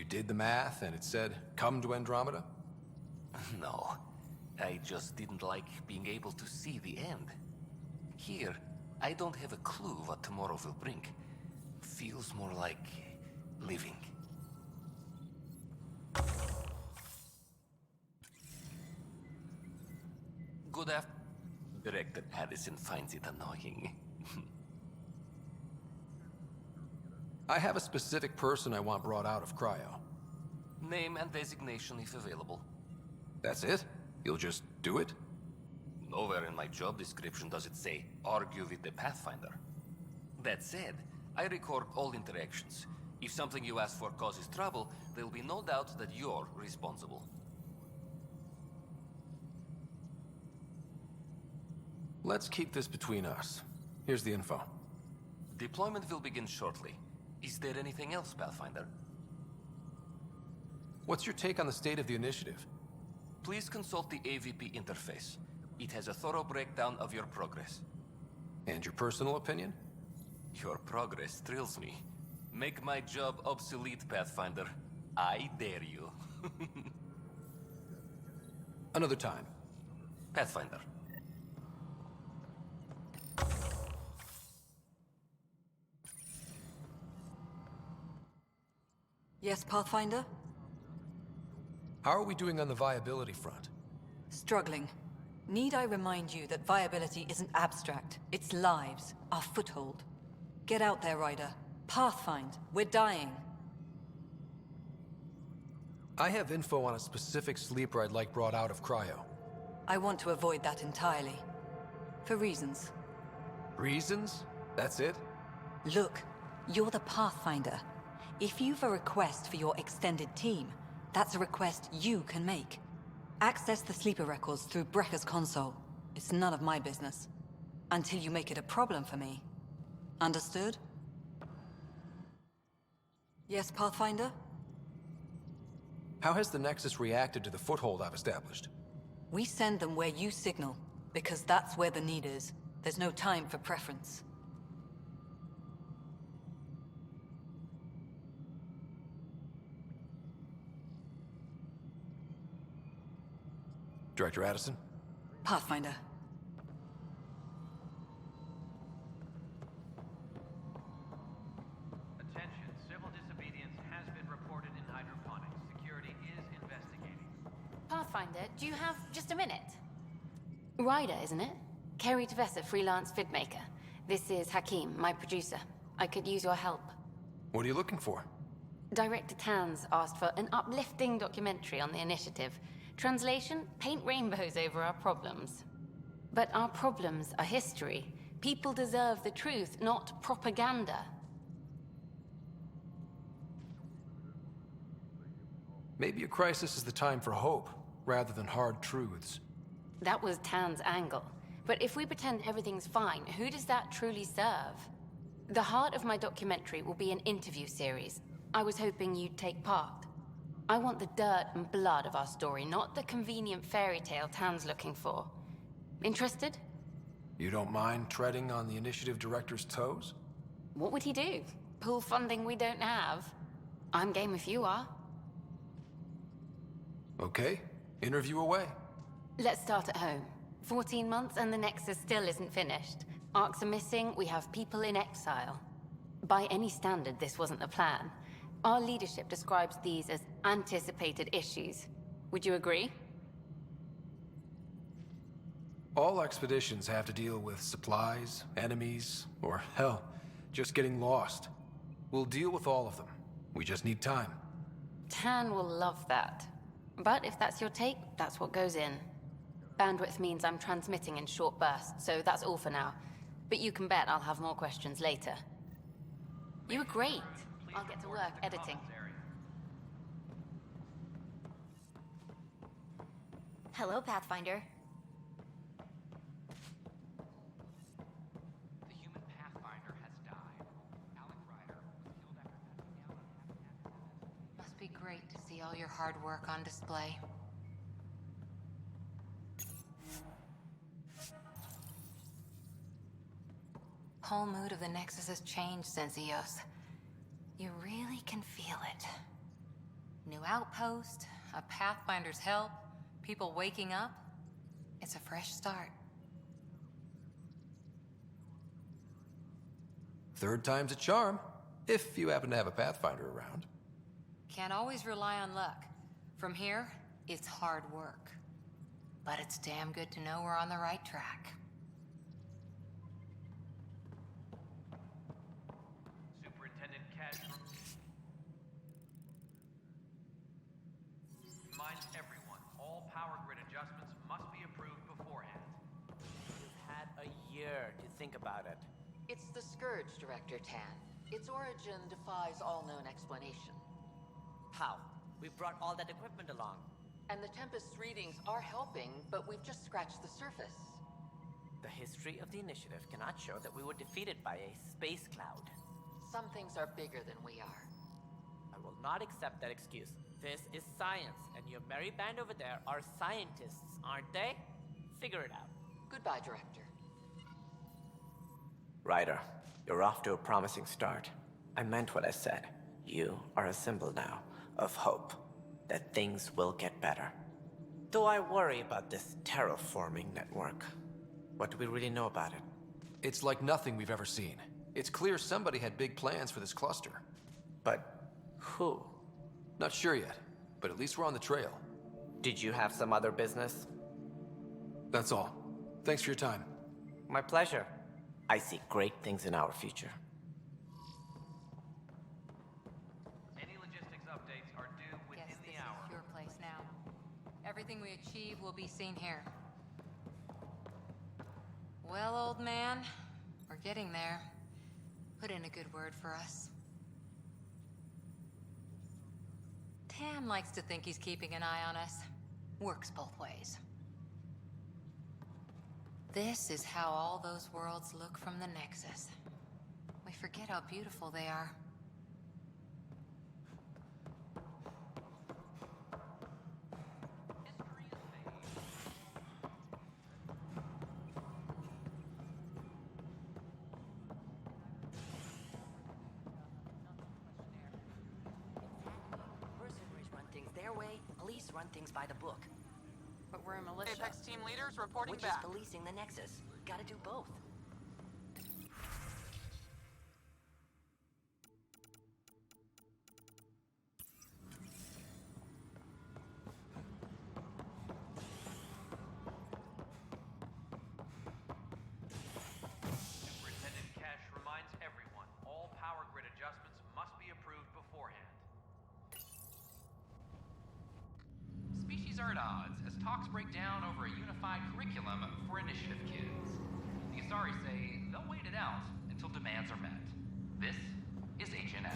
You did the math and it said, come to Andromeda? No, I just didn't like being able to see the end. Here, I don't have a clue what tomorrow will bring. Feels more like living. Good afternoon. Director Addison finds it annoying. I have a specific person I want brought out of cryo. Name and designation if available. That's it? You'll just do it? Nowhere in my job description does it say, argue with the Pathfinder. That said, I record all interactions. If something you ask for causes trouble, there'll be no doubt that you're responsible. Let's keep this between us. Here's the info. Deployment will begin shortly. Is there anything else, Pathfinder? What's your take on the state of the initiative? Please consult the AVP interface. It has a thorough breakdown of your progress. And your personal opinion? Your progress thrills me. Make my job obsolete, Pathfinder. I dare you. Another time. Pathfinder. Yes, Pathfinder? How are we doing on the viability front? Struggling. Need I remind you that viability isn't abstract, it's lives, our foothold. Get out there, Ryder. Pathfind, we're dying. I have info on a specific sleeper I'd like brought out of cryo. I want to avoid that entirely. For reasons. Reasons? That's it? Look, you're the Pathfinder. If you've a request for your extended team, that's a request you can make. Access the sleeper records through Brekker's console. It's none of my business. Until you make it a problem for me. Understood? Yes, Pathfinder? How has the Nexus reacted to the foothold I've established? We send them where you signal, because that's where the need is. There's no time for preference. Director Addison? Pathfinder. Attention, civil disobedience has been reported in hydroponics. Security is investigating. Pathfinder, do you have just a minute? Ryder, isn't it? Kerry Tavessa, freelance vidmaker. This is Hakim, my producer. I could use your help. What are you looking for? Director Tans asked for an uplifting documentary on the initiative. Translation, paint rainbows over our problems. But our problems are history. People deserve the truth, not propaganda. Maybe a crisis is the time for hope, rather than hard truths. That was Tan's angle. But if we pretend everything's fine, who does that truly serve? The heart of my documentary will be an interview series. I was hoping you'd take part. I want the dirt and blood of our story, not the convenient fairy tale Tan's looking for. Interested? You don't mind treading on the initiative director's toes? What would he do? Pull funding we don't have? I'm game if you are. Okay, interview away. Let's start at home. 14 months and the Nexus still isn't finished. Arcs are missing, we have people in exile. By any standard, this wasn't the plan. Our leadership describes these as anticipated issues. Would you agree? All expeditions have to deal with supplies, enemies, or hell, just getting lost. We'll deal with all of them. We just need time. Tan will love that. But if that's your take, that's what goes in. Bandwidth means I'm transmitting in short bursts, so that's all for now. But you can bet I'll have more questions later. You were great. I'll get to work editing. Hello, Pathfinder. The human Pathfinder has died. Alec Ryder was killed after passing out. Must be great to see all your hard work on display. Whole mood of the Nexus has changed since EOS. You really can feel it. New outpost, a Pathfinder's help, people waking up. It's a fresh start. Third time's a charm, if you happen to have a Pathfinder around. Can't always rely on luck. From here, it's hard work. But it's damn good to know we're on the right track. Superintendent Cash reminds everyone, all power grid adjustments must be approved beforehand. You've had a year to think about it. It's the Scourge, Director Tan. Its origin defies all known explanation. How? We brought all that equipment along. And the Tempest's readings are helping, but we've just scratched the surface. The history of the initiative cannot show that we were defeated by a space cloud. Some things are bigger than we are. I will not accept that excuse. This is science, and your merry band over there are scientists, aren't they? Figure it out. Goodbye, Director. Ryder, you're off to a promising start. I meant what I said. You are a symbol now of hope that things will get better. Though I worry about this terraforming network. What do we really know about it? It's like nothing we've ever seen. It's clear somebody had big plans for this cluster. But who? Not sure yet, but at least we're on the trail. Did you have some other business? That's all. Thanks for your time. My pleasure. I see great things in our future. Any logistics updates are due within Guess this the hour. is your place now. Everything we achieve will be seen here. Well, old man, we're getting there. Put in a good word for us. Tan likes to think he's keeping an eye on us. Works both ways. This is how all those worlds look from the Nexus. We forget how beautiful they are. History is made. Mercenaries run things their way, police run things by the book. But we're a militia. Apex team leaders reporting back. Which is policing the Nexus. Gotta do both. Superintendent Cash reminds everyone, all power grid adjustments must be approved beforehand. Species are at odds as talks break down over a unified curriculum for initiative kids. The Asari say they'll wait it out until demands are met. This is HNS.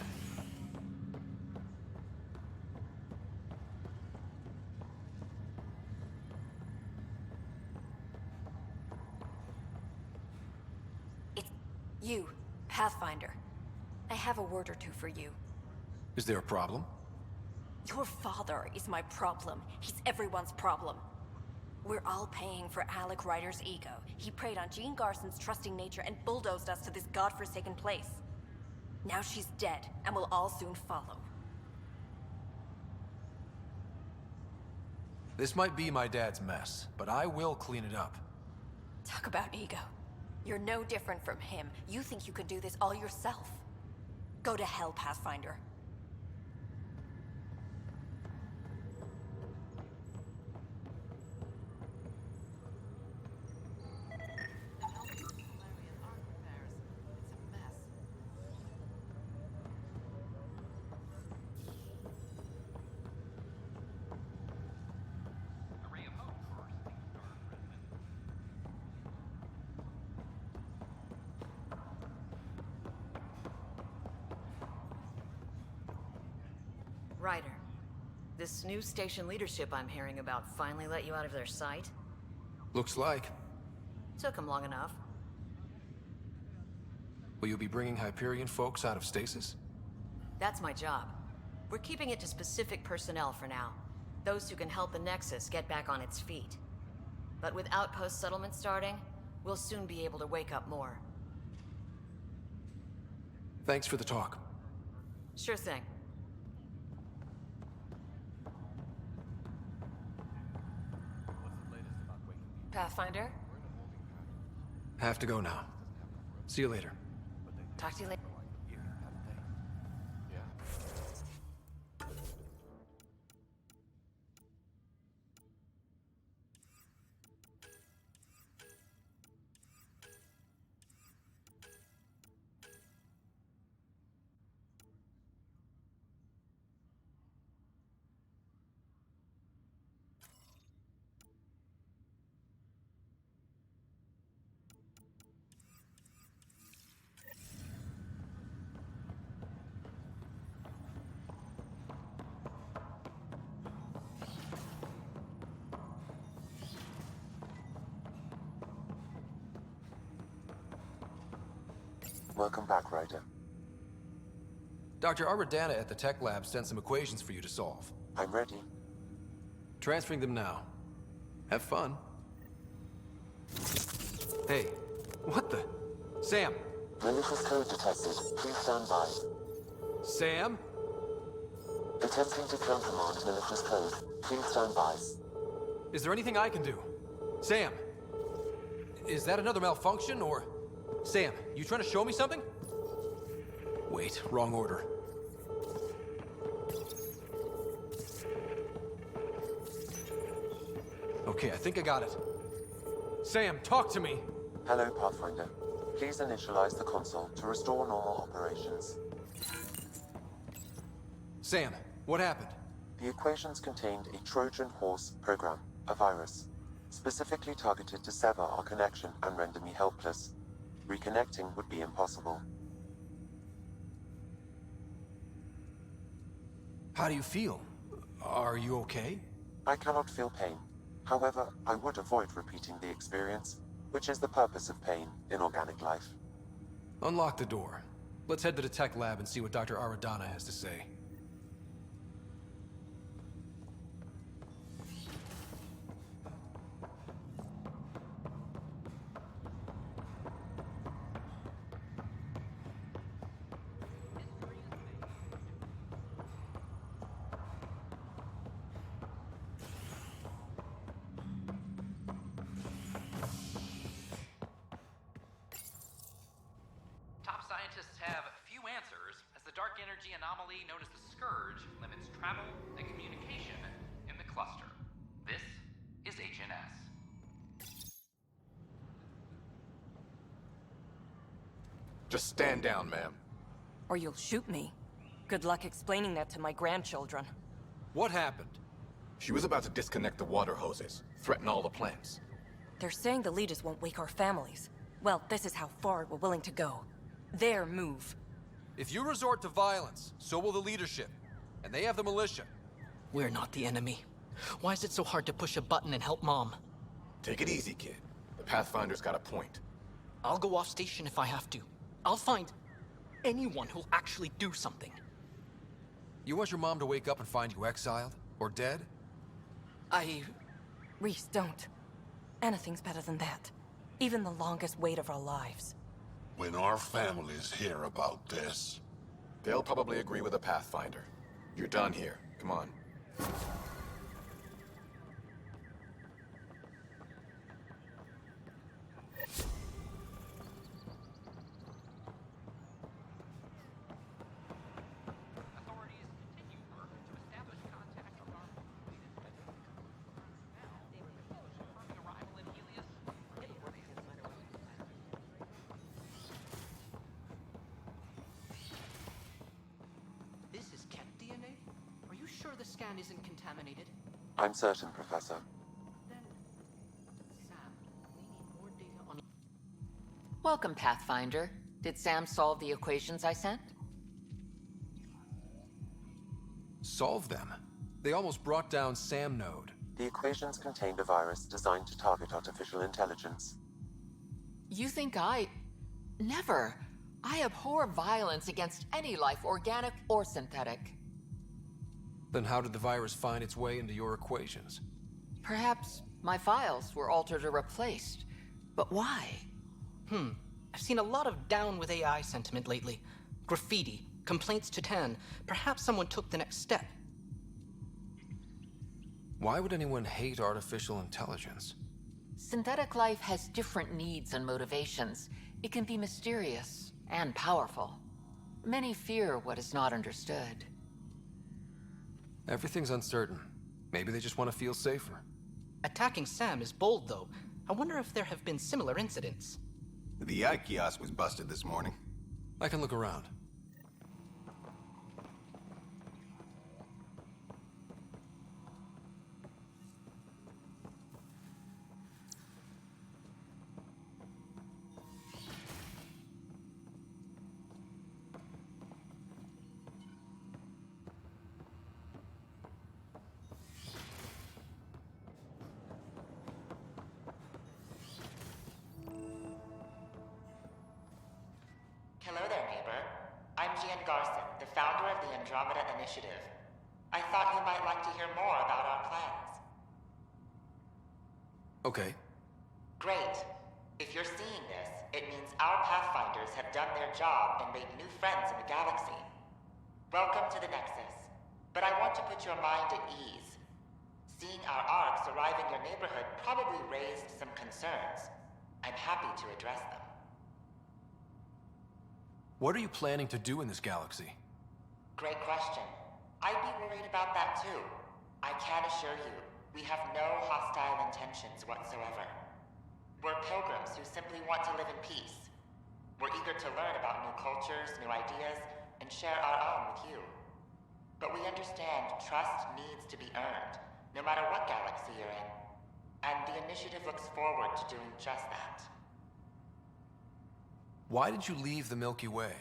It's you, Pathfinder. I have a word or two for you. Is there a problem? Your father is my problem. He's everyone's problem. We're all paying for Alec Ryder's ego. He preyed on Jean Garson's trusting nature and bulldozed us to this godforsaken place. Now she's dead, and we'll all soon follow. This might be my dad's mess, but I will clean it up. Talk about ego. You're no different from him. You think you can do this all yourself. Go to hell, Pathfinder. A ray of hope for our Sleep Star President. Ryder, this new station leadership I'm hearing about finally let you out of their sight? Looks like. Took them long enough. Will you be bringing Hyperion folks out of stasis? That's my job. We're keeping it to specific personnel for now. Those who can help the Nexus get back on its feet. But with outpost settlement starting, we'll soon be able to wake up more. Thanks for the talk. Sure thing. Pathfinder, Have to go now. See you later. talk to you later. Welcome back, Ryder. Dr. Aradana at the tech lab sent some equations for you to solve. I'm ready. Transferring them now. Have fun. Hey, what the? Sam! Malicious code detected. Please stand by. Sam? Attempting to countermand malicious code. Please stand by. Is there anything I can do? Sam! Is that another malfunction, or... Sam, you trying to show me something? Wait, wrong order. Okay, I think I got it. Sam, talk to me! Hello, Pathfinder. Please initialize the console to restore normal operations. Sam, what happened? The equations contained a Trojan horse program, a virus, specifically targeted to sever our connection and render me helpless. Reconnecting would be impossible. How do you feel? Are you okay? I cannot feel pain. However, I would avoid repeating the experience, which is the purpose of pain in organic life. Unlock the door. Let's head to the tech lab and see what Dr. Aradana has to say. Top scientists have few answers, as the dark energy anomaly known as the Scourge limits travel and communication in the cluster. This is HNS. Just stand down, ma'am. Or you'll shoot me. Good luck explaining that to my grandchildren. What happened? She was about to disconnect the water hoses, threaten all the plants. They're saying the leaders won't wake our families. Well, this is how far we're willing to go. Their move. If you resort to violence, so will the leadership. And they have the militia. We're not the enemy. Why is it so hard to push a button and help Mom? Take it easy, kid. The Pathfinder's got a point. I'll go off station if I have to. I'll find anyone who'll actually do something. You want your mom to wake up and find you exiled? Or dead? Reese, don't. Anything's better than that. Even the longest wait of our lives. When our families hear about this... They'll probably agree with the Pathfinder. You're done here. Come on. This is cat DNA? Are you sure the scan isn't contaminated? I'm certain, Professor. Then, Sam, we need more data on... Welcome, Pathfinder. Did Sam solve the equations I sent? Solve them? They almost brought down Sam Node. The equations contained a virus designed to target artificial intelligence. You think Never. I abhor violence against any life, organic or synthetic. Then how did the virus find its way into your equations? Perhaps my files were altered or replaced. But why? I've seen a lot of down with AI sentiment lately. Graffiti, complaints to 10. Perhaps someone took the next step. Why would anyone hate artificial intelligence? Synthetic life has different needs and motivations. It can be mysterious and powerful. Many fear what is not understood. Everything's uncertain. Maybe they just want to feel safer. Attacking Sam is bold, though. I wonder if there have been similar incidents. The eye kiosk was busted this morning. I can look around. Hello there, neighbor. I'm Gian Garson, the founder of the Andromeda Initiative. I thought you might like to hear more about our plans. Okay. Great. If you're seeing this, it means our Pathfinders have done their job and made new friends in the galaxy. Welcome to the Nexus. But I want to put your mind at ease. Seeing our arcs arrive in your neighborhood probably raised some concerns. I'm happy to address them. What are you planning to do in this galaxy? Great question. I'd be worried about that too. I can assure you, we have no hostile intentions whatsoever. We're pilgrims who simply want to live in peace. We're eager to learn about new cultures, new ideas, and share our own with you. But we understand trust needs to be earned, no matter what galaxy you're in. And the initiative looks forward to doing just that. Why did you leave the Milky Way?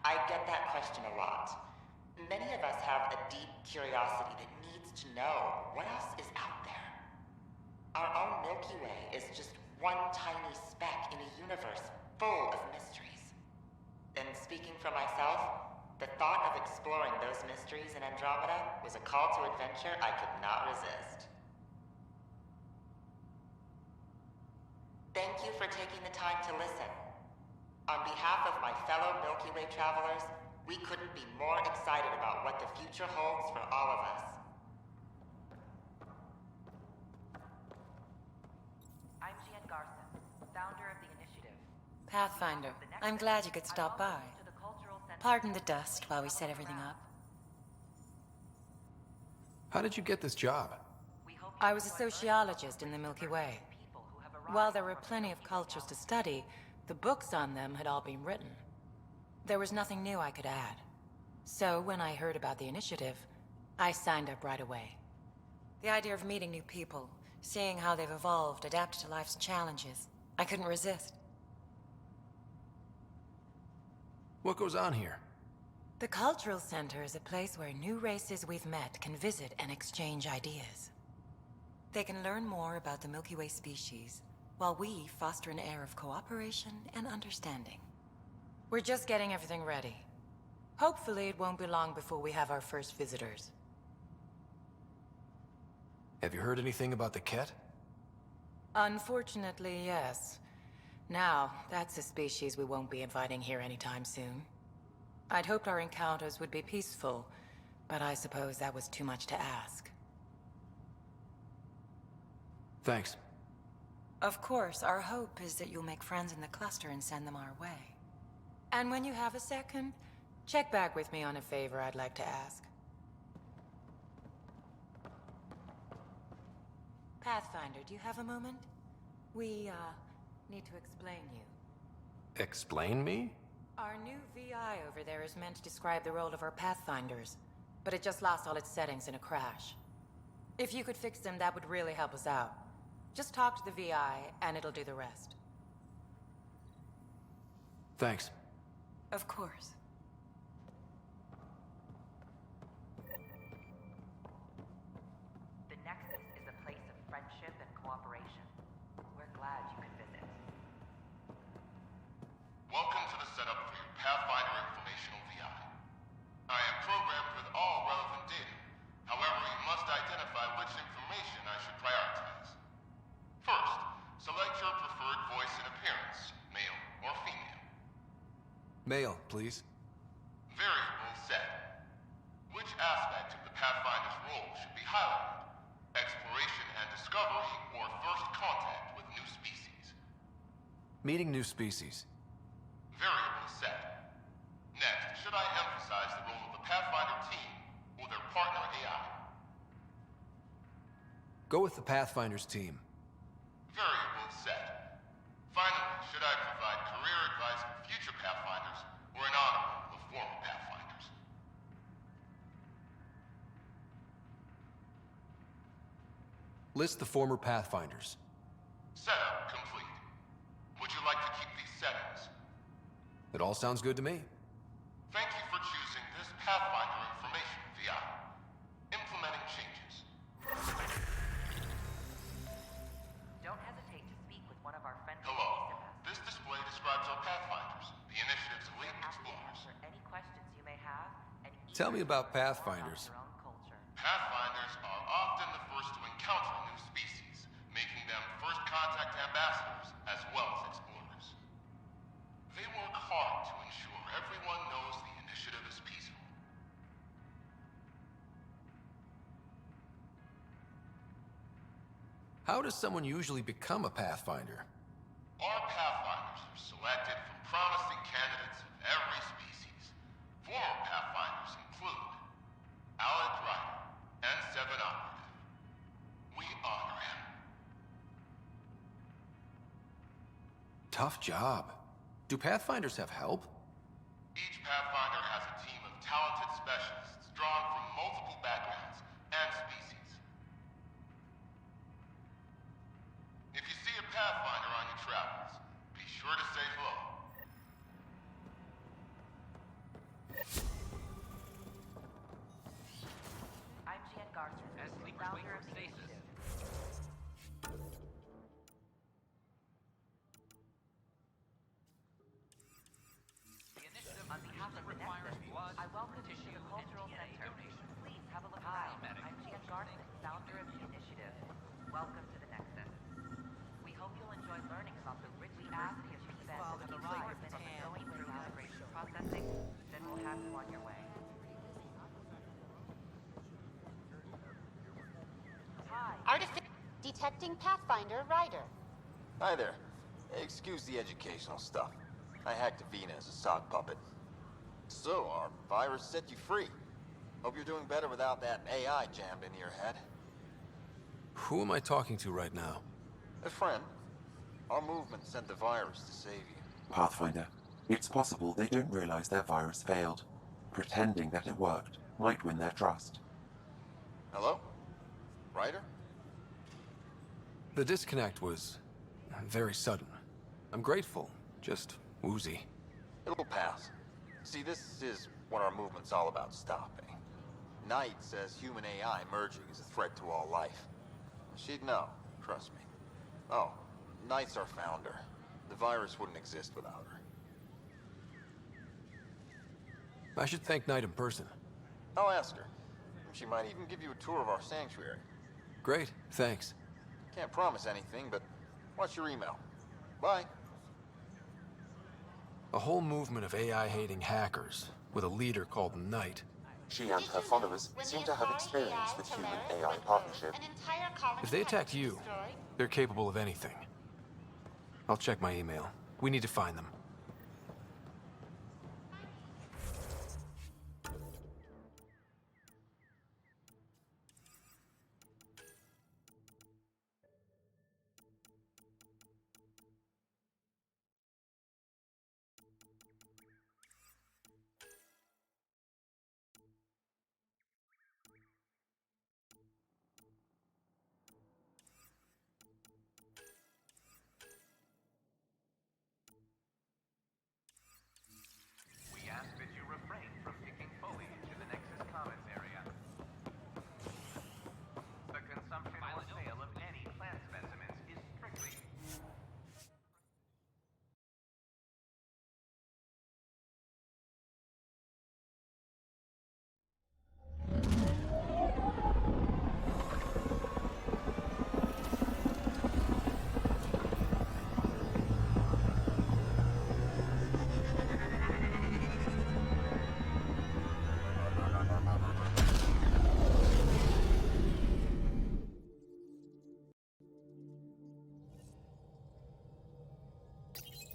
I get that question a lot. Many of us have a deep curiosity that needs to know what else is out there. Our own Milky Way is just one tiny speck in a universe full of mysteries. And speaking for myself, the thought of exploring those mysteries in Andromeda was a call to adventure I could not resist. Thank you for taking the time to listen. On behalf of my fellow Milky Way travelers, we couldn't be more excited about what the future holds for all of us. I'm Gian Garson, founder of the initiative. Pathfinder, I'm glad you could stop by. Pardon the dust while we set everything up. How did you get this job? I was a sociologist in the Milky Way. While there were plenty of cultures to study, the books on them had all been written. There was nothing new I could add. So when I heard about the initiative, I signed up right away. The idea of meeting new people, seeing how they've evolved, adapted to life's challenges, I couldn't resist. What goes on here? The Cultural Center is a place where new races we've met can visit and exchange ideas. They can learn more about the Milky Way species, while we foster an air of cooperation and understanding. We're just getting everything ready. Hopefully it won't be long before we have our first visitors. Have you heard anything about the Ket? Unfortunately, yes. Now, that's a species we won't be inviting here anytime soon. I'd hoped our encounters would be peaceful, but I suppose that was too much to ask. Thanks. Of course, our hope is that you'll make friends in the cluster and send them our way. And when you have a second, check back with me on a favor I'd like to ask. Pathfinder, do you have a moment? We, need to explain you. Explain me? Our new VI over there is meant to describe the role of our Pathfinders, but it just lost all its settings in a crash. If you could fix them, that would really help us out. Just talk to the VI, and it'll do the rest. Thanks. Of course. The Nexus is a place of friendship and cooperation. We're glad you could visit. Welcome to the setup for your Pathfinder Informational VI. I am programmed with all relevant data. However, you must identify which information I should prioritize. First, select your preferred voice and appearance, male or female. Male, please. Variable set. Which aspect of the Pathfinder's role should be highlighted? Exploration and discovery or Meeting new species. Variable set. Next, should I emphasize the role of the Pathfinder team or their partner AI? Go with the Pathfinder's team. Variable set. Finally, should I provide career advice for future Pathfinders or an honorable of former Pathfinders? List the former Pathfinders. Setup complete. Would you like to keep these settings? It all sounds good to me. Thank you for choosing this Pathfinder information VI. Implementing changes. Don't hesitate to speak with one of our friendly Hello. This display describes our Pathfinders, the initiative's elite explorers. answer any questions you may have and Tell me about Pathfinders. Pathfinders are often the first to encounter new species, making them first contact ambassadors as well as explorers. They work hard to ensure everyone knows the initiative is peaceful. How does someone usually become a Pathfinder? Our Pathfinders are selected from promising candidates of every species. Former Pathfinders include Alec Ryder, N7 operative. We honor him. Tough job. Do Pathfinders have help? Each Pathfinder has a team of talented specialists drawn from multiple backgrounds and species. If you see a Pathfinder on your travels, be sure to say hello. I'm Jan Garter, As sleepers wait founder for of the stasis. initiative. The initiative On behalf of the requires Nexus, blood, I welcome you to tissue, the and Cultural DNA Center. donations. Please have a look Hi, around. medic. I'm Jan Garson, founder of the initiative. Welcome to the Nexus. We hope you'll enjoy learning about the rich diversity of events that have arrived and are going through immigration processing. Then we'll have you on your way. Detecting Pathfinder Ryder. Hi there. Excuse the educational stuff. I hacked Avina as a sock puppet. So, our virus set you free. Hope you're doing better without that AI jammed into your head. Who am I talking to right now? A friend. Our movement sent the virus to save you. Pathfinder, it's possible they don't realize their virus failed. Pretending that it worked might win their trust. Hello? Ryder? The disconnect was very sudden. I'm grateful, just woozy. It'll pass. See, this is what our movement's all about stopping. Knight says human AI merging is a threat to all life. She'd know, trust me. Oh, Knight's our founder. The virus wouldn't exist without her. I should thank Knight in person. I'll ask her. She might even give you a tour of our sanctuary. Great, thanks. Can't promise anything, but what's your email? Bye. A whole movement of AI-hating hackers, with a leader called Knight. She and her followers seem to have experience with human-AI partnership. If they attacked you, they're capable of anything. I'll check my email. We need to find them.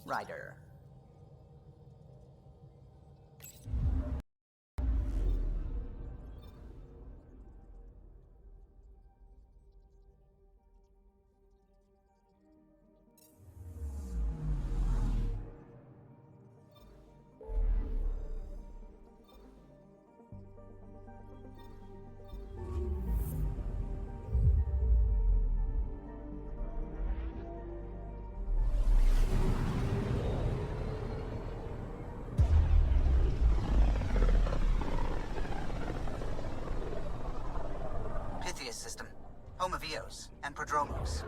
Ryder. System, home of Eos and Prodromos.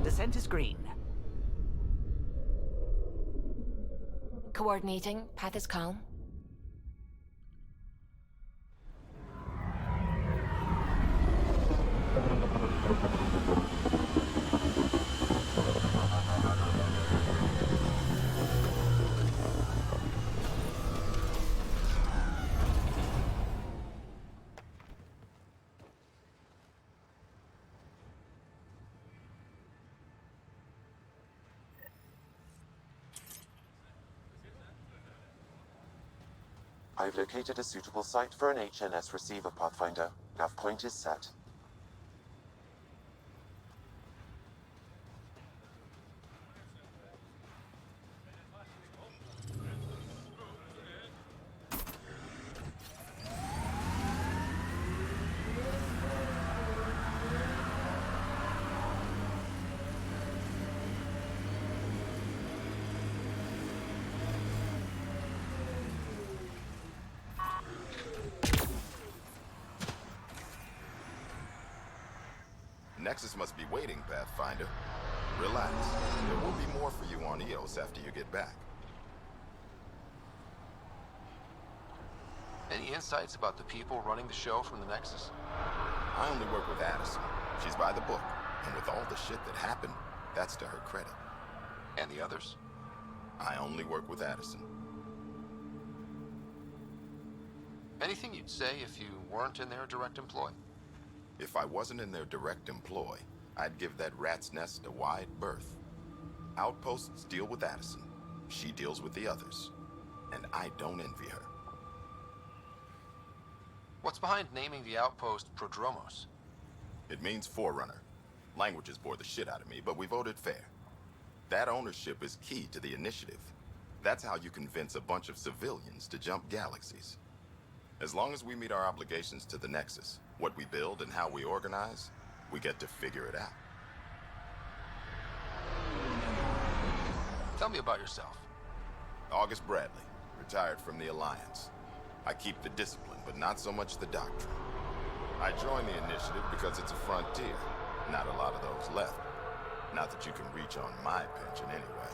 Descent is green. Coordinating. Path is calm. I've located a suitable site for an HNS receiver, Pathfinder. Nav point is set. Nexus must be waiting, Pathfinder. Relax. There will be more for you on Eos after you get back. Any insights about the people running the show from the Nexus? I only work with Addison. She's by the book. And with all the shit that happened, that's to her credit. And the others? I only work with Addison. Anything you'd say if you weren't in their direct employ? If I wasn't in their direct employ, I'd give that rat's nest a wide berth. Outposts deal with Addison. She deals with the others. And I don't envy her. What's behind naming the outpost Prodromos? It means Forerunner. Languages bore the shit out of me, but we voted fair. That ownership is key to the initiative. That's how you convince a bunch of civilians to jump galaxies. As long as we meet our obligations to the Nexus, what we build and how we organize, we get to figure it out. Tell me about yourself. August Bradley, retired from the Alliance. I keep the discipline, but not so much the doctrine. I joined the initiative because it's a frontier. Not a lot of those left. Not that you can reach on my pension anyway.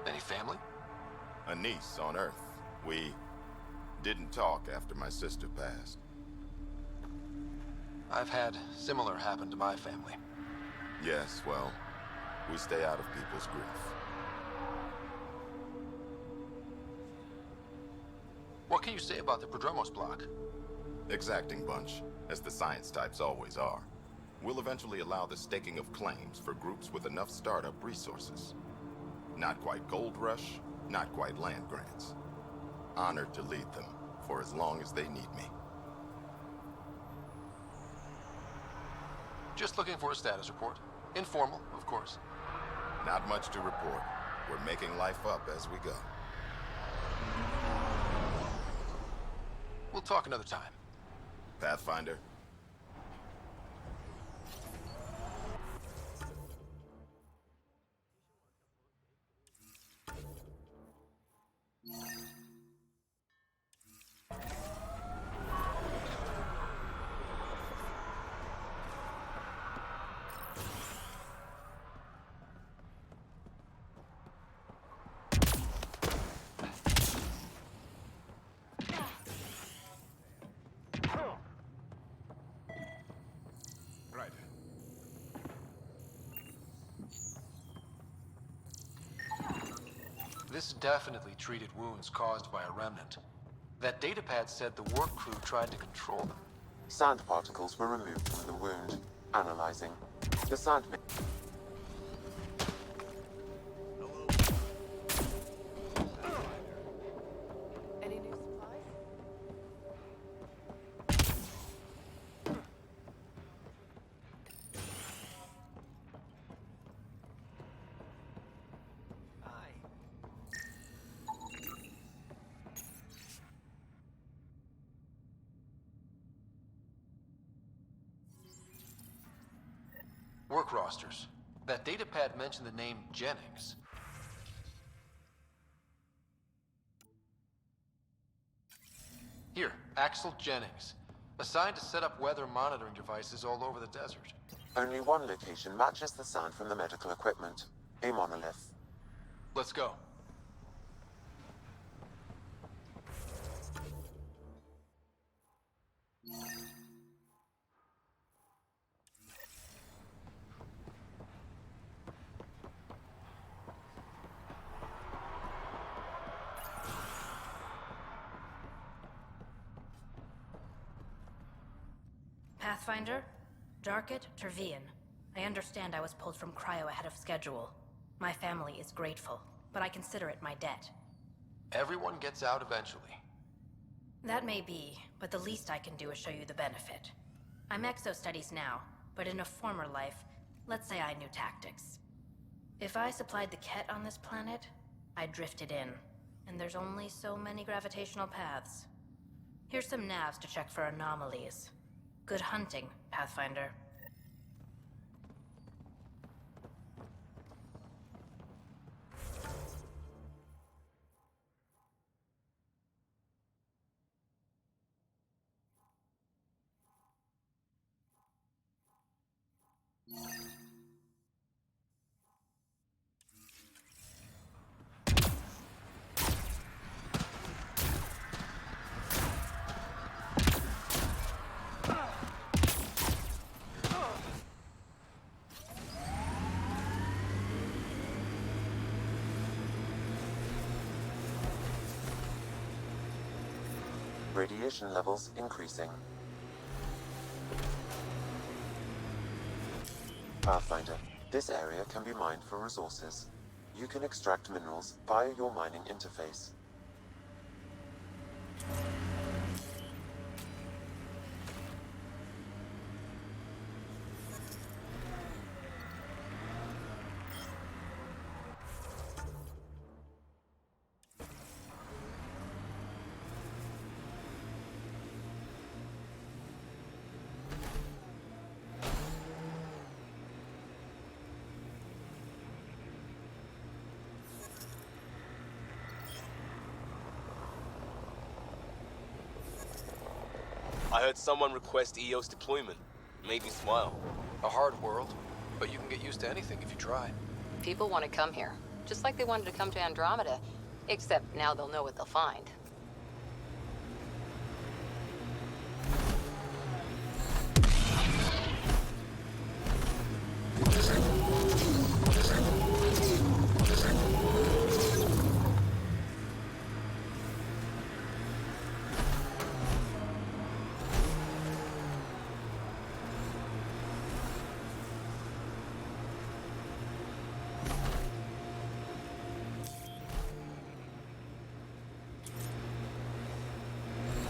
Any family? A niece on Earth. We didn't talk after my sister passed. I've had similar happen to my family. Yes, well, we stay out of people's grief. What can you say about the Prodromos block? Exacting bunch, as the science types always are. We'll eventually allow the staking of claims for groups with enough startup resources. Not quite gold rush, not quite land grants. Honored to lead them for as long as they need me. Just looking for a status report. Informal, of course. Not much to report. We're making life up as we go. talk another time. Pathfinder? Right. This definitely treated wounds caused by a remnant. That datapad said the work crew tried to control them. Sand particles were removed from the wound. Analyzing. The sand... Any new supplies? Work rosters. That datapad mentioned the name Jennings. Here, Axel Jennings. Assigned to set up weather monitoring devices all over the desert. Only one location matches the sound from the medical equipment. A monolith. Let's go. Pathfinder? Darket, Tervian. I understand I was pulled from cryo ahead of schedule. My family is grateful, but I consider it my debt. Everyone gets out eventually. That may be, but the least I can do is show you the benefit. I'm exo-studies now, but in a former life, let's say I knew tactics. If I supplied the Ket on this planet, I drifted in, and there's only so many gravitational paths. Here's some navs to check for anomalies. Good hunting, Pathfinder. Radiation levels increasing. Pathfinder, this area can be mined for resources. You can extract minerals via your mining interface. I heard someone request EOS deployment. Made me smile. A hard world, but you can get used to anything if you try. People want to come here, just like they wanted to come to Andromeda, except now they'll know what they'll find.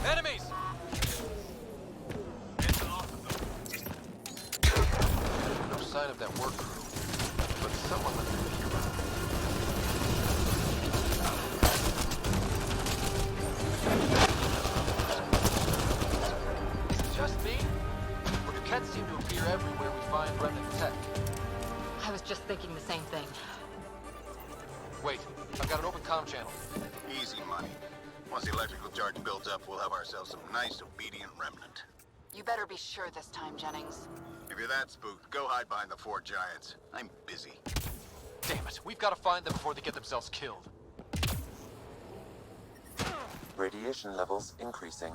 Enemies! No sign of that work crew, but someone left a key around. find remnant tech? I was just thinking the same thing. Wait, I've got an open comm channel. Easy money. Once the electrical charge builds up, we'll have ourselves some nice, obedient remnant. You better be sure this time, Jennings. If you're that spooked, go hide behind the four giants. I'm busy. Damn it, we've got to find them before they get themselves killed. Radiation levels increasing.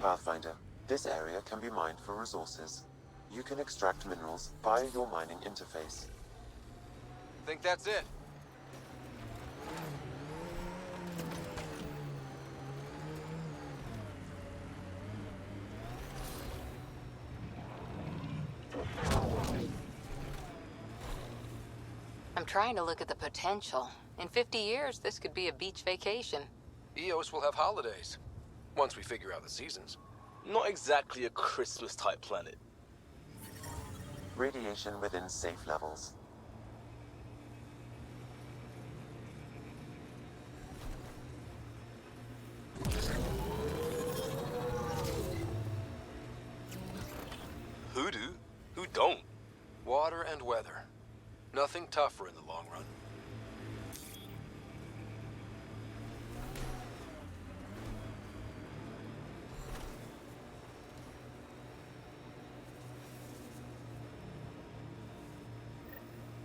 Pathfinder, this area can be mined for resources. You can extract minerals via your mining interface. Think that's it? I'm trying to look at the potential. In 50 years, this could be a beach vacation. EOS will have holidays. Once we figure out the seasons. Not exactly a Christmas-type planet. Radiation within safe levels. Who do? Who don't? Water and weather. Nothing tougher in the long run.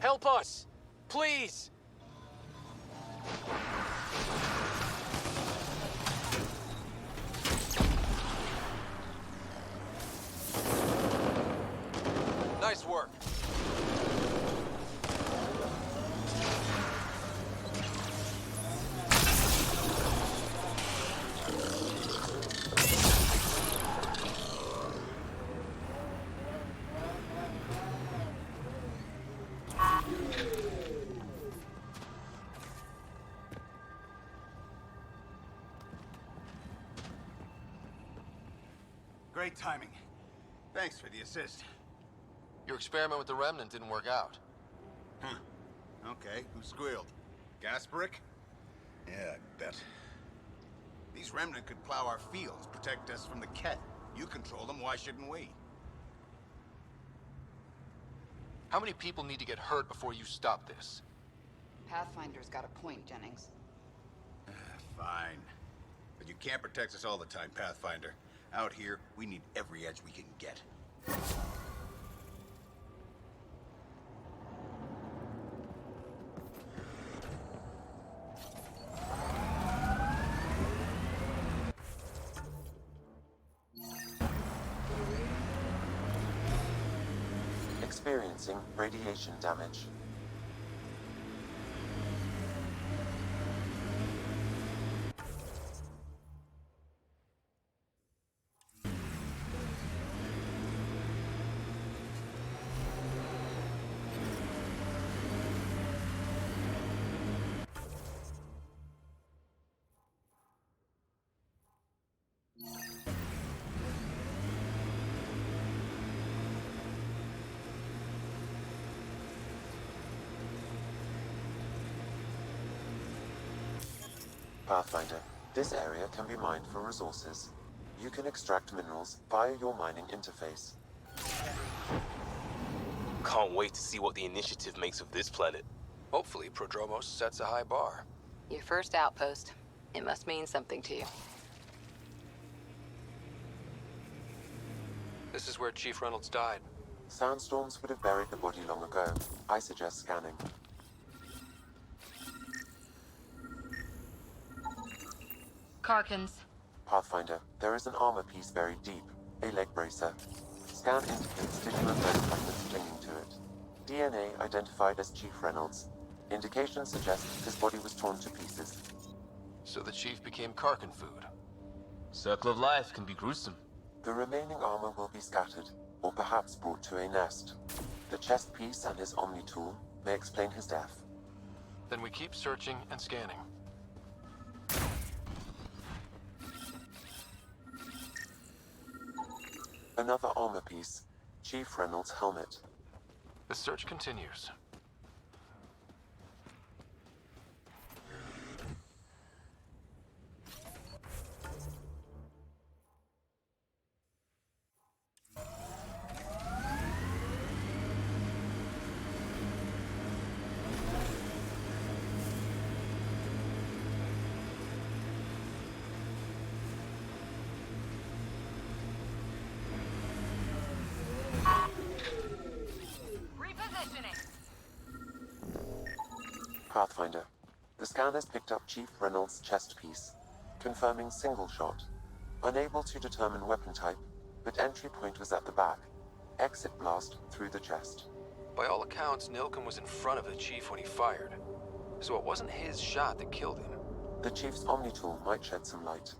Help us! Please! Nice work. Great timing. Thanks for the assist. Your experiment with the remnant didn't work out. Huh. Okay, who squealed? Gasberick? Yeah, I bet. These remnant could plow our fields, protect us from the Ket. You control them, why shouldn't we? How many people need to get hurt before you stop this? Pathfinder's got a point, Jennings. Fine. But you can't protect us all the time, Pathfinder. Out here, we need every edge we can get. Experiencing radiation damage. Pathfinder, this area can be mined for resources. You can extract minerals via your mining interface. Can't wait to see what the initiative makes of this planet. Hopefully, Prodromos sets a high bar. Your first outpost. It must mean something to you. This is where Chief Reynolds died. Sandstorms would have buried the body long ago. I suggest scanning. Karkins. Pathfinder, there is an armor piece buried deep. A leg bracer. Scan indicates tissue and bone fragments clinging to it. DNA identified as Chief Reynolds. Indications suggest his body was torn to pieces. So the Chief became Karken food. Circle of life can be gruesome. The remaining armor will be scattered, or perhaps brought to a nest. The chest piece and his Omni tool may explain his death. Then we keep searching and scanning. Another armor piece. Chief Reynolds' helmet. The search continues. Pathfinder. The scan has picked up Chief Reynolds' chest piece, confirming single shot. Unable to determine weapon type, but entry point was at the back. Exit blast through the chest. By all accounts, Nilken was in front of the Chief when he fired. So it wasn't his shot that killed him. The Chief's Omni tool might shed some light.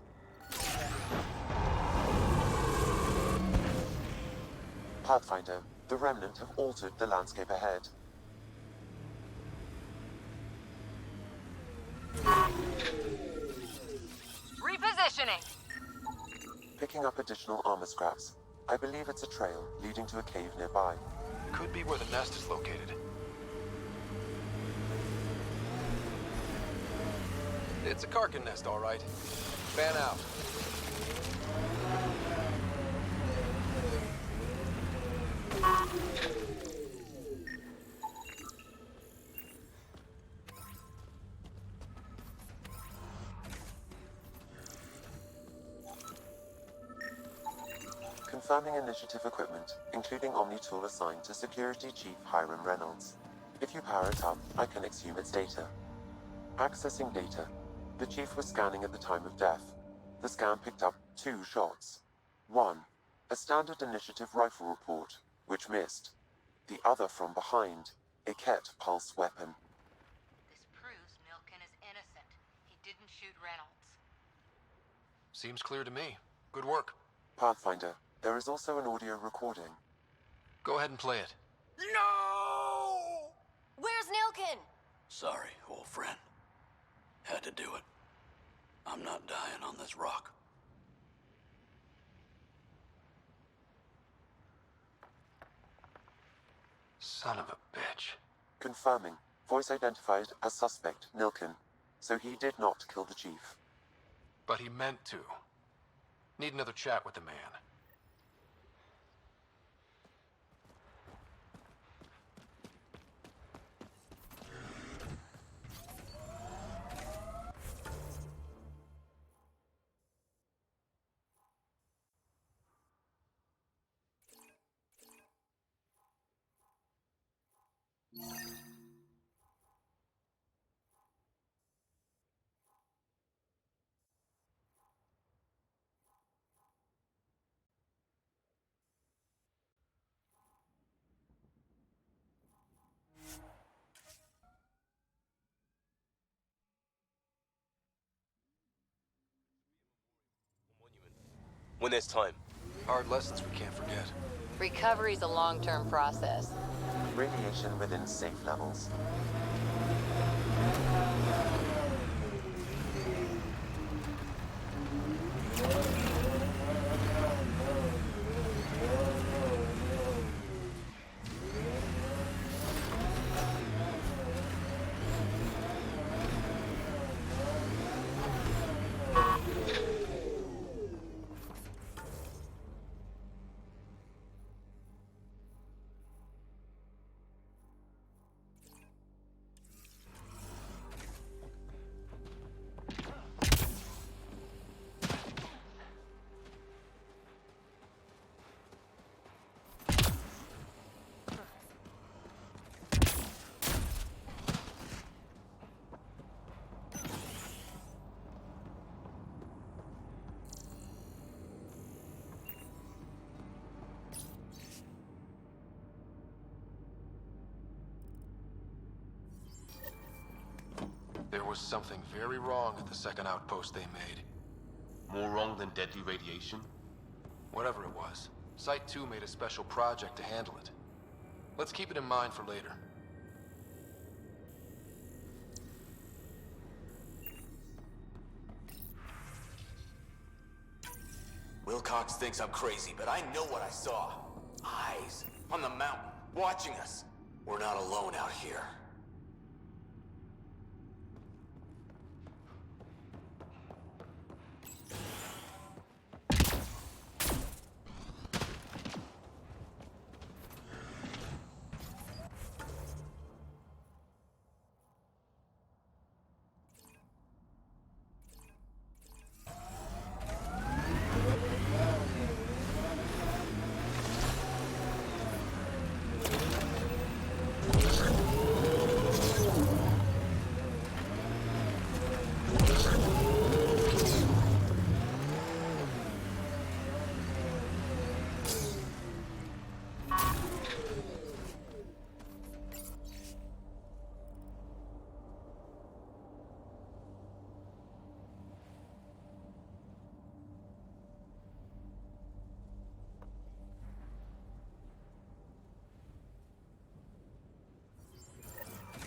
Pathfinder, the Remnant have altered the landscape ahead. Repositioning. Picking up additional armor scraps. I believe it's a trail leading to a cave nearby. Could be where the nest is located. It's a Kraken nest, all right. Fan out. Confirming initiative equipment, including Omni tool assigned to Security Chief Hiram Reynolds. If you power it up, I can exhume its data. Accessing data. The Chief was scanning at the time of death. The scan picked up 2 shots. 1. A standard initiative rifle report, which missed. The other from behind, a Ket pulse weapon. This proves Nilken is innocent. He didn't shoot Reynolds. Seems clear to me. Good work. Pathfinder, there is also an audio recording. Go ahead and play it. No! Where's Nilken? Sorry, old friend. Had to do it. I'm not dying on this rock. Son of a bitch. Confirming. Voice identified as suspect Nilken. So he did not kill the Chief. But he meant to. Need another chat with the man. When there's time. Hard lessons we can't forget. Recovery's a long-term process. Radiation within safe levels. There was something very wrong at the second outpost they made. More wrong than deadly radiation? Whatever it was, Site 2 made a special project to handle it. Let's keep it in mind for later. Wilcox thinks I'm crazy, but I know what I saw. Eyes on the mountain, watching us. We're not alone out here.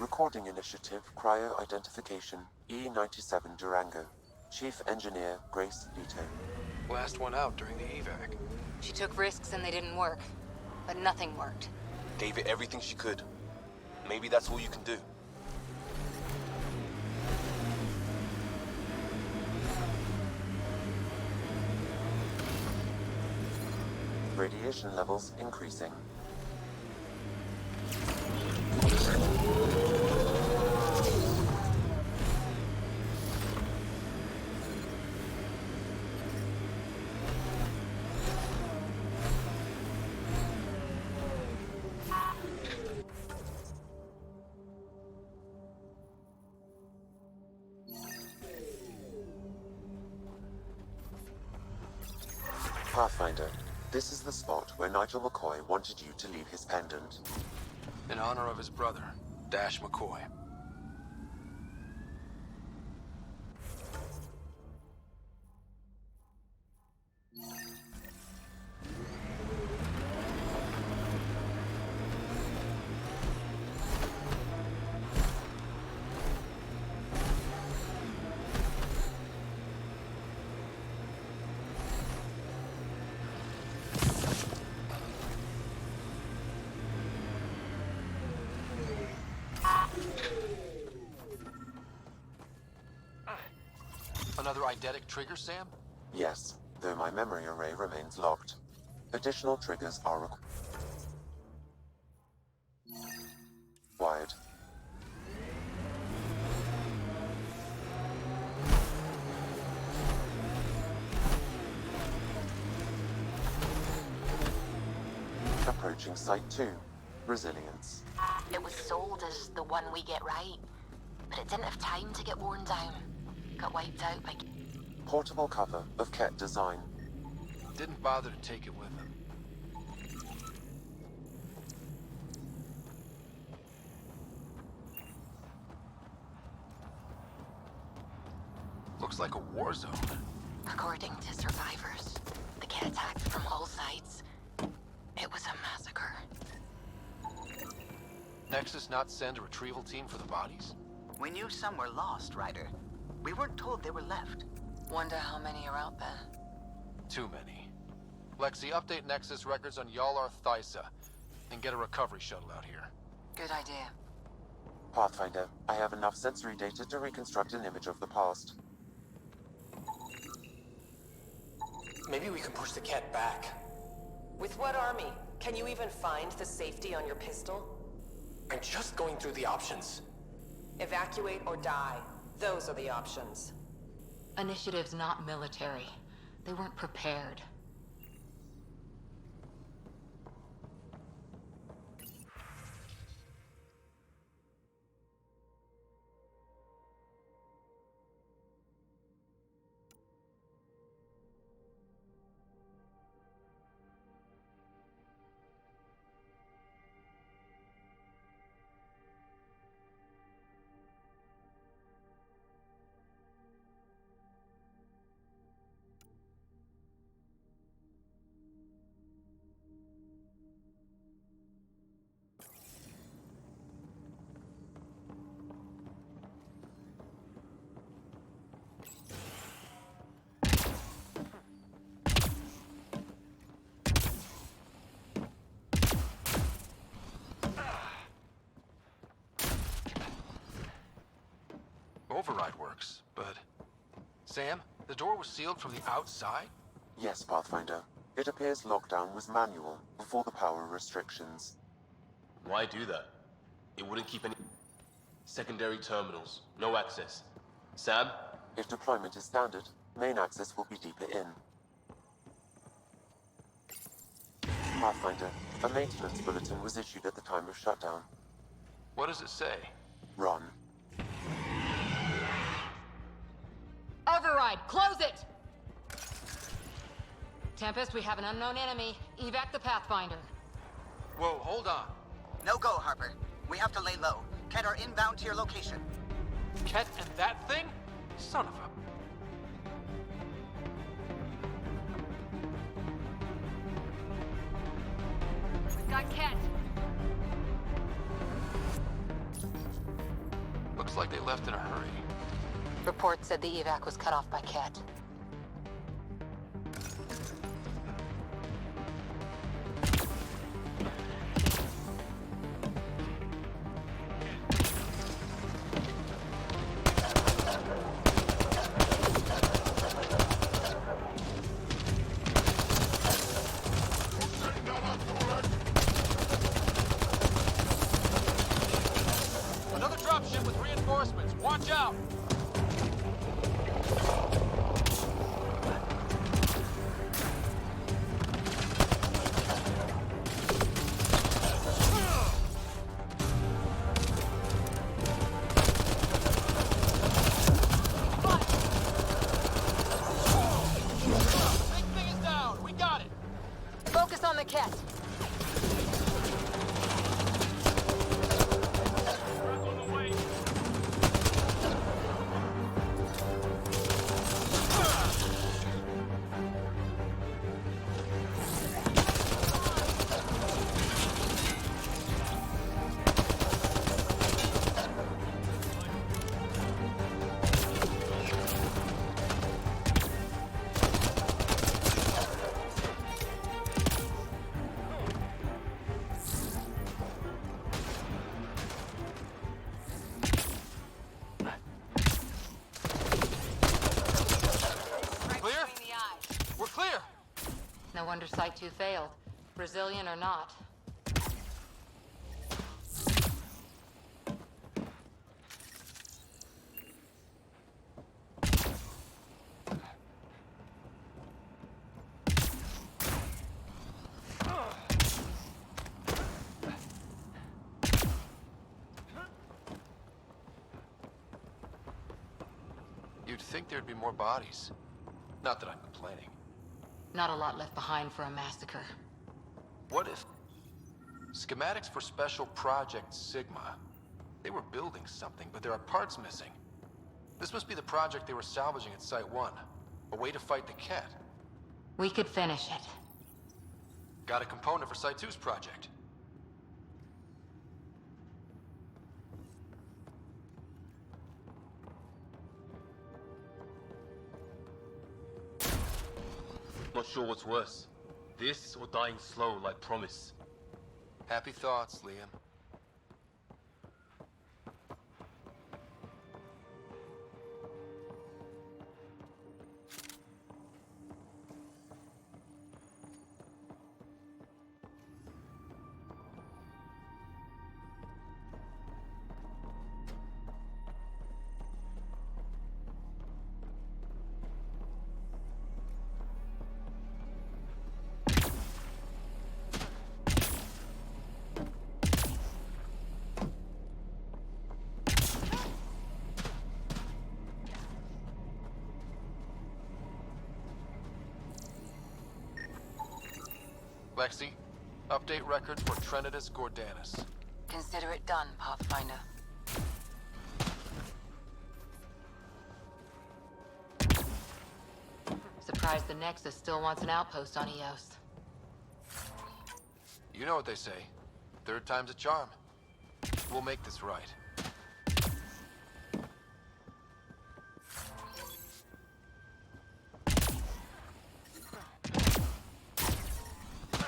Recording Initiative Cryo Identification E97 Durango. Chief Engineer Grace Vito. Last one out during the evac. She took risks and they didn't work. But nothing worked. Gave it everything she could. Maybe that's all you can do. Radiation levels increasing. Pathfinder, this is the spot where Nigel McCoy wanted you to leave his pendant. In honor of his brother, Dash McCoy. Another eidetic trigger, Sam? Yes, though my memory array remains locked. Additional triggers are required. Approaching Site 2. Resilience. It was sold as the one we get right, but it didn't have time to get worn down. Got wiped out by... Portable cover of Ket design. Didn't bother to take it with him. Looks like a war zone. According to survivors, the Ket attacked from all sides. It was a massacre. Nexus not send a retrieval team for the bodies? We knew some were lost, Ryder. We weren't told they were left. Wonder how many are out there. Too many. Lexi, update Nexus records on Yalar Thysa, and get a recovery shuttle out here. Good idea. Pathfinder, I have enough sensory data to reconstruct an image of the past. Maybe we can push the Ket back. With what army? Can you even find the safety on your pistol? I'm just going through the options. Evacuate or die. Those are the options. Initiative's not military. They weren't prepared. Override works, but... Sam, the door was sealed from the outside? Yes, Pathfinder. It appears lockdown was manual before the power restrictions. Why do that? It wouldn't keep any... Secondary terminals. No access. Sam? If deployment is standard, main access will be deeper in. Pathfinder, a maintenance bulletin was issued at the time of shutdown. What does it say? Run. Override! Close it! Tempest, we have an unknown enemy. Evac the Pathfinder. Whoa, hold on. No go, Harper. We have to lay low. Ket are inbound to your location. Ket and that thing? Son of a... We've got Ket. like they left in a hurry. Report said the evac was cut off by Ket. Another dropship with reinforcements. Watch out! Big thing is down. We got it. Focus on the Ket. We're clear! No wonder Site 2 failed. Brazilian or not. You'd think there'd be more bodies. Not that I'm complaining. Not a lot left behind for a massacre. What if... Schematics for Special Project Sigma. They were building something, but there are parts missing. This must be the project they were salvaging at Site 1. A way to fight the Ket. We could finish it. Got a component for Site 2's project. Not sure what's worse. This or dying slow like Promise. Happy thoughts, Liam. Lexi, update records for Trinitas Gordanis. Consider it done, Pathfinder. Surprised the Nexus still wants an outpost on Eos. You know what they say. Third time's a charm. We'll make this right.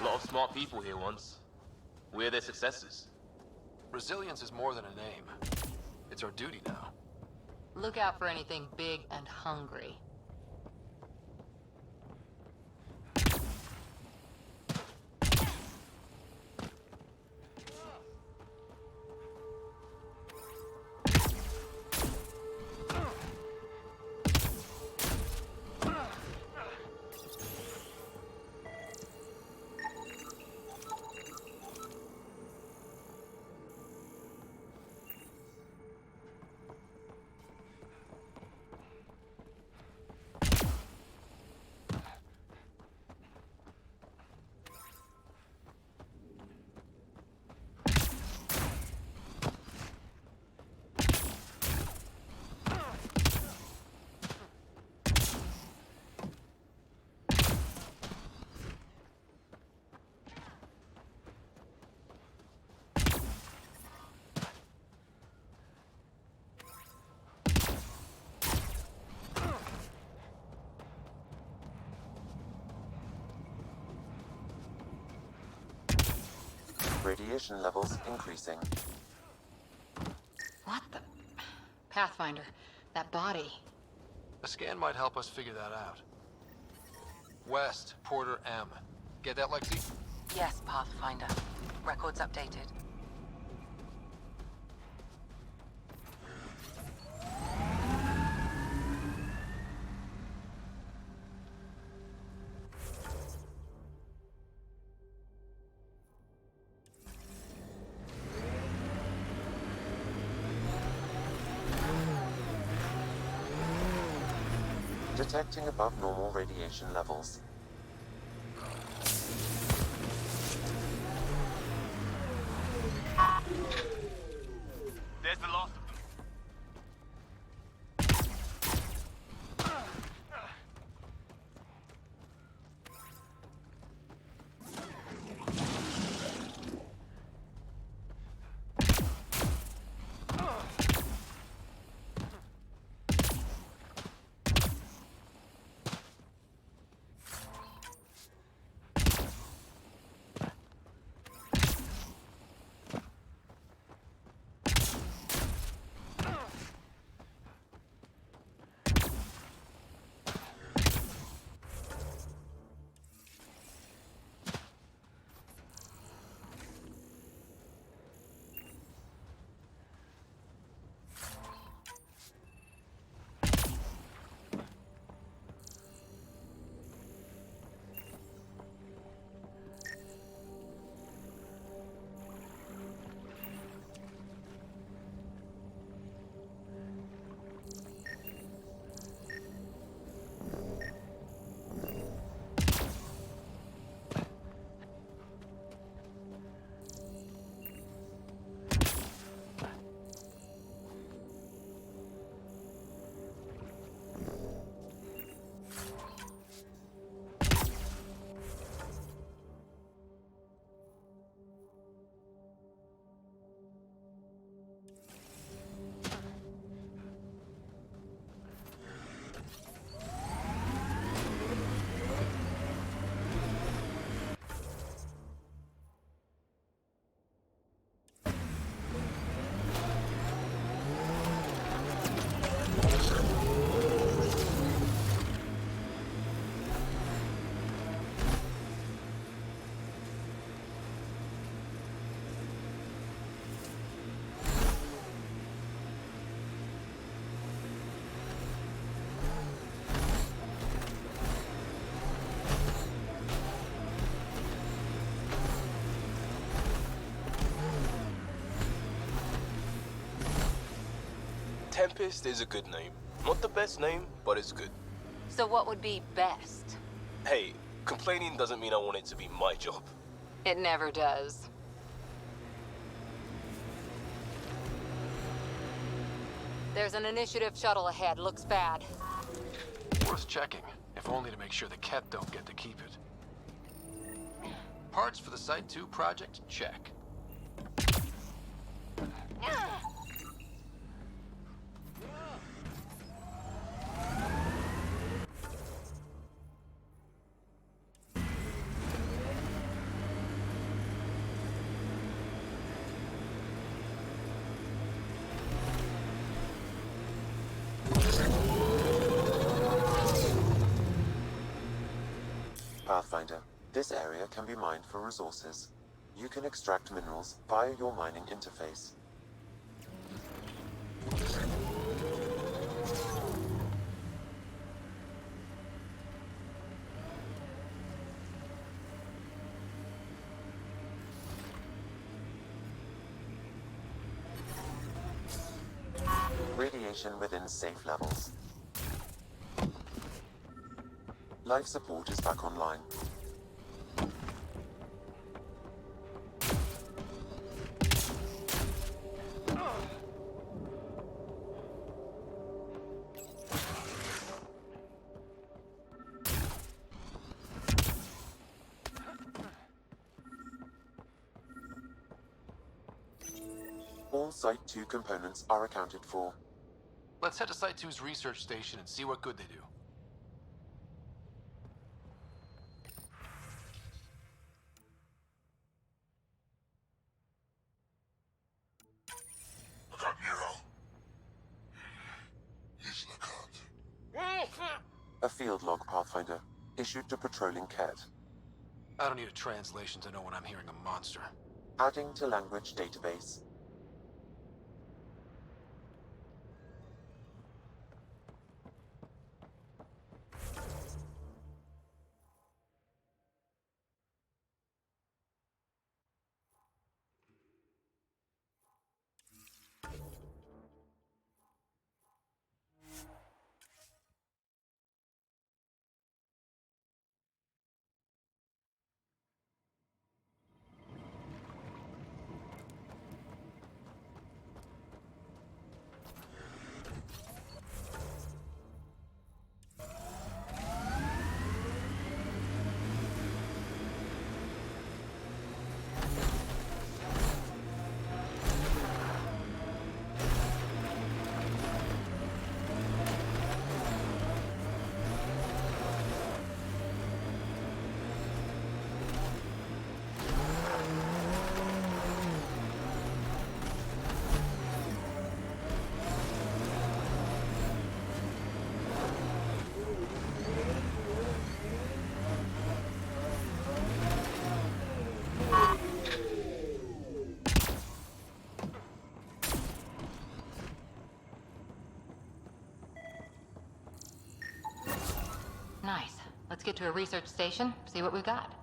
A lot of smart people here once. We're their successors. Resilience is more than a name. It's our duty now. Look out for anything big and hungry. Radiation levels increasing. What the? Pathfinder, that body. A scan might help us figure that out. West, Porter M. Get that, Lexi? Yes, Pathfinder. Records updated. Detecting above normal radiation levels. There's the last of them. Tempest is a good name. Not the best name, but it's good. So what would be best? Hey, complaining doesn't mean I want it to be my job. It never does. There's an initiative shuttle ahead. Looks bad. Worth checking, if only to make sure the Ket don't get to keep it. Parts for the Site 2 project? Check. Pathfinder, this area can be mined for resources. You can extract minerals via your mining interface. Radiation within safe levels. Life support is back online. All Site 2 components are accounted for. Let's head to Site 2's research station and see what good they do. A field log, Pathfinder. Issued to patrolling Ket. I don't need a translation to know when I'm hearing a monster. Adding to language database. Nice. Let's get to a research station, see what we've got.